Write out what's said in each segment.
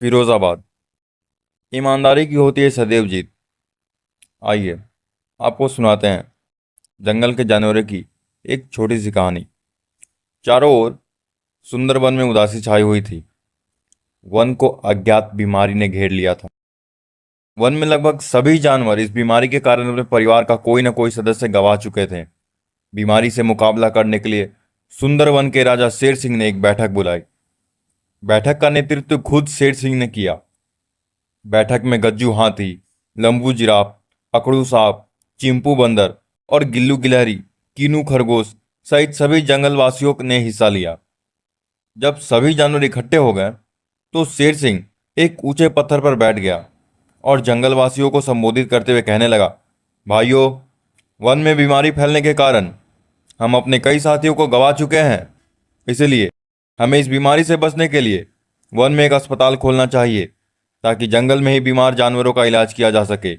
फिरोजाबाद। ईमानदारी की होती है सदैव जीत। आइए आपको सुनाते हैं जंगल के जानवरों की एक छोटी सी कहानी। चारों ओर सुंदर वन में उदासी छाई हुई थी। वन को अज्ञात बीमारी ने घेर लिया था। वन में लगभग सभी जानवर इस बीमारी के कारण अपने परिवार का कोई न कोई सदस्य गंवा चुके थे। बीमारी से मुकाबला करने के लिए सुंदर वन के राजा शेर सिंह ने एक बैठक बुलाई। बैठक का नेतृत्व खुद शेर सिंह ने किया। बैठक में गज्जू हाथी, लंबू जिराफ, अकड़ू सांप, चिंपू बंदर और गिल्लू गिलहरी, कीनू खरगोश सहित सभी जंगलवासियों ने हिस्सा लिया। जब सभी जानवर इकट्ठे हो गए तो शेर सिंह एक ऊंचे पत्थर पर बैठ गया और जंगलवासियों को संबोधित करते हुए कहने लगा, भाइयों, वन में बीमारी फैलने के कारण हम अपने कई साथियों को गंवा चुके हैं। इसलिए हमें इस बीमारी से बचने के लिए वन में एक अस्पताल खोलना चाहिए ताकि जंगल में ही बीमार जानवरों का इलाज किया जा सके।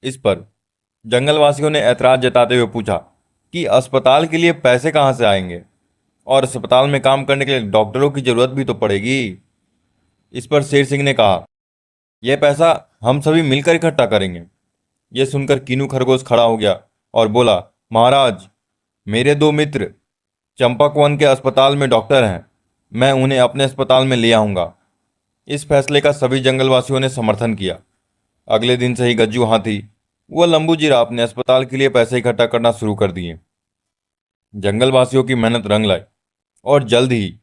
इस पर जंगलवासियों ने ऐतराज जताते हुए पूछा कि अस्पताल के लिए पैसे कहाँ से आएंगे और अस्पताल में काम करने के लिए डॉक्टरों की जरूरत भी तो पड़ेगी। इस पर शेर सिंह ने कहा, यह पैसा हम सभी मिलकर इकट्ठा करेंगे। यह सुनकर कीनू खरगोश खड़ा हो गया और बोला, महाराज, मेरे दो मित्र चंपक वन के अस्पताल में डॉक्टर हैं। मैं उन्हें अपने अस्पताल में ले आऊंगा। इस फैसले का सभी जंगलवासियों ने समर्थन किया। अगले दिन से ही गज्जू हाथी व लंबू जिराफ ने अस्पताल के लिए पैसे इकट्ठा करना शुरू कर दिए। जंगलवासियों की मेहनत रंग लाई और जल्द ही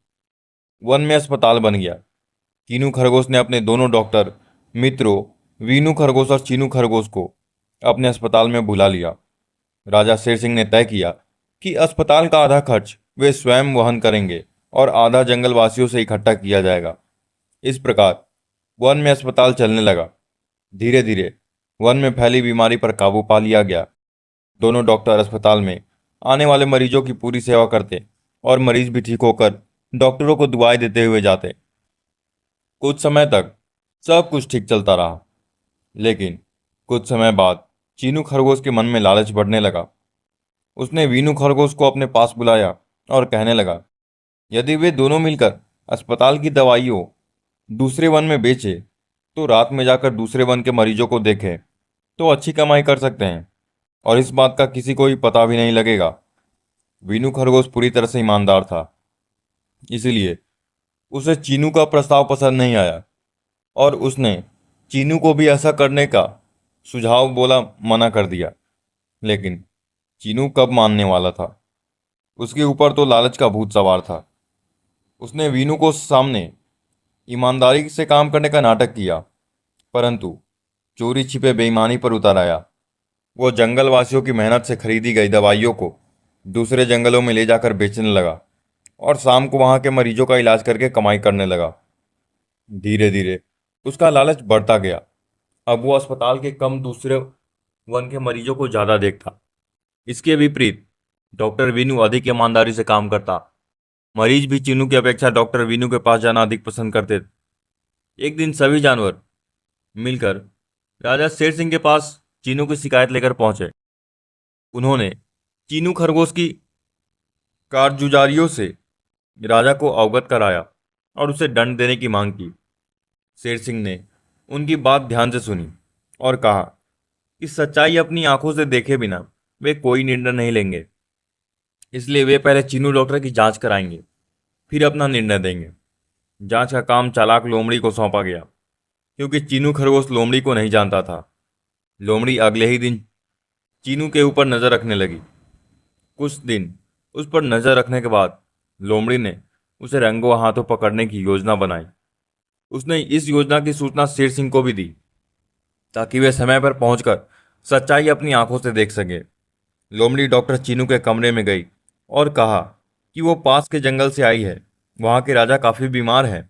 वन में अस्पताल बन गया। कीनू खरगोश ने अपने दोनों डॉक्टर मित्रों वीनू खरगोश और चीनू खरगोश को अपने अस्पताल में बुला लिया। राजा शेर सिंह ने तय किया कि अस्पताल का आधा खर्च वे स्वयं वहन करेंगे और आधा जंगलवासियों से इकट्ठा किया जाएगा। इस प्रकार वन में अस्पताल चलने लगा। धीरे धीरे वन में फैली बीमारी पर काबू पा लिया गया। दोनों डॉक्टर अस्पताल में आने वाले मरीजों की पूरी सेवा करते और मरीज भी ठीक होकर डॉक्टरों को दुआएं देते हुए जाते। कुछ समय तक सब कुछ ठीक चलता रहा, लेकिन कुछ समय बाद चीनू खरगोश के मन में लालच बढ़ने लगा। उसने वीनू खरगोश को अपने पास बुलाया और कहने लगा, यदि वे दोनों मिलकर अस्पताल की दवाइयों दूसरे वन में बेचे तो रात में जाकर दूसरे वन के मरीजों को देखें तो अच्छी कमाई कर सकते हैं और इस बात का किसी को भी पता भी नहीं लगेगा। वीनू खरगोश पूरी तरह से ईमानदार था, इसीलिए उसे चीनू का प्रस्ताव पसंद नहीं आया और उसने चीनू को भी ऐसा करने का सुझाव बोला मना कर दिया। लेकिन चीनू कब मानने वाला था? उसके ऊपर तो लालच का भूत सवार था। उसने वीनू को सामने ईमानदारी से काम करने का नाटक किया, परंतु चोरी छिपे बेईमानी पर उतर आया। वो जंगलवासियों की मेहनत से खरीदी गई दवाइयों को दूसरे जंगलों में ले जाकर बेचने लगा और शाम को वहां के मरीजों का इलाज करके कमाई करने लगा। धीरे धीरे उसका लालच बढ़ता गया। अब वो अस्पताल के कम दूसरे वन के मरीजों को ज्यादा देखता। इसके विपरीत डॉक्टर वीनू अधिक ईमानदारी से काम करता। मरीज भी चीनू की अपेक्षा डॉक्टर वीनू के पास जाना अधिक पसंद करते। एक दिन सभी जानवर मिलकर राजा शेर सिंह के पास चीनू की शिकायत लेकर पहुंचे। उन्होंने चीनू खरगोश की कारगुजारियों से राजा को अवगत कराया और उसे दंड देने की मांग की। शेर सिंह ने उनकी बात ध्यान से सुनी और कहा कि सच्चाई अपनी आंखों से देखे बिना वे कोई निर्णय नहीं लेंगे। इसलिए वे पहले चीनू डॉक्टर की जांच कराएंगे, फिर अपना निर्णय देंगे। जांच का काम चालाक लोमड़ी को सौंपा गया, क्योंकि चीनू खरगोश लोमड़ी को नहीं जानता था। लोमड़ी अगले ही दिन चीनू के ऊपर नजर रखने लगी। कुछ दिन उस पर नजर रखने के बाद लोमड़ी ने उसे रंगों हाथों पकड़ने की योजना बनाई। उसने इस योजना की सूचना शेर सिंह को भी दी ताकि वे समय पर पहुंचकर सच्चाई अपनी आंखों से देख सके। लोमड़ी डॉक्टर चीनू के कमरे में गई और कहा कि वो पास के जंगल से आई है। वहां के राजा काफी बीमार हैं।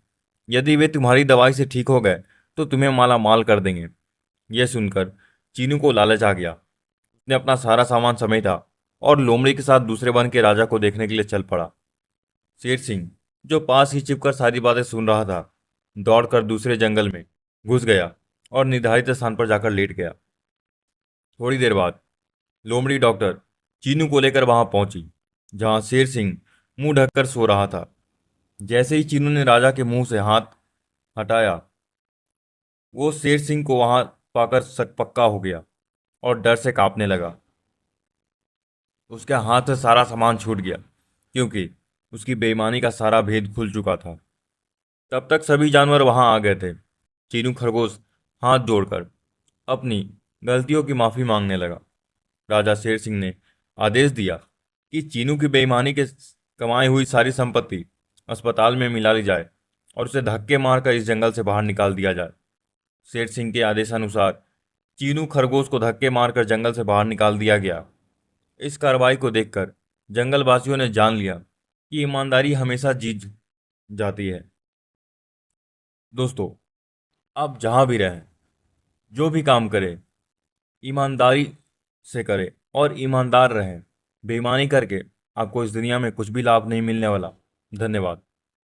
यदि वे तुम्हारी दवाई से ठीक हो गए तो तुम्हें माला माल कर देंगे। यह सुनकर चीनू को लालच आ गया। उसने अपना सारा सामान समेटा और लोमड़ी के साथ दूसरे वन के राजा को देखने के लिए चल पड़ा। शेर सिंह, जो पास ही छिपकर सारी बातें सुन रहा था, दौड़कर दूसरे जंगल में घुस गया और निर्धारित स्थान पर जाकर लेट गया। थोड़ी देर बाद लोमड़ी डॉक्टर चीनू को लेकर वहां पहुंची, जहां शेर सिंह मुंह ढककर सो रहा था। जैसे ही चीनू ने राजा के मुंह से हाथ हटाया। वो शेर सिंह को वहां पाकर सकपक्का हो गया और डर से कांपने लगा। उसके हाथ से सारा सामान छूट गया क्योंकि उसकी बेईमानी का सारा भेद खुल चुका था। तब तक सभी जानवर वहां आ गए थे। चीनू खरगोश हाथ जोड़कर अपनी गलतियों की माफी मांगने लगा। राजा शेर सिंह ने आदेश दिया कि चीनू की बेईमानी के कमाई हुई सारी संपत्ति अस्पताल में मिला ली जाए और उसे धक्के मारकर इस जंगल से बाहर निकाल दिया जाए। शेर सिंह के आदेशानुसार चीनू खरगोश को धक्के मारकर जंगल से बाहर निकाल दिया गया। इस कार्रवाई को देखकर जंगलवासियों ने जान लिया कि ईमानदारी हमेशा जीत जाती है। दोस्तों, आप जहां भी रहें, जो भी काम करें, ईमानदारी से करें और ईमानदार रहें। बेईमानी करके आपको इस दुनिया में कुछ भी लाभ नहीं मिलने वाला। धन्यवाद।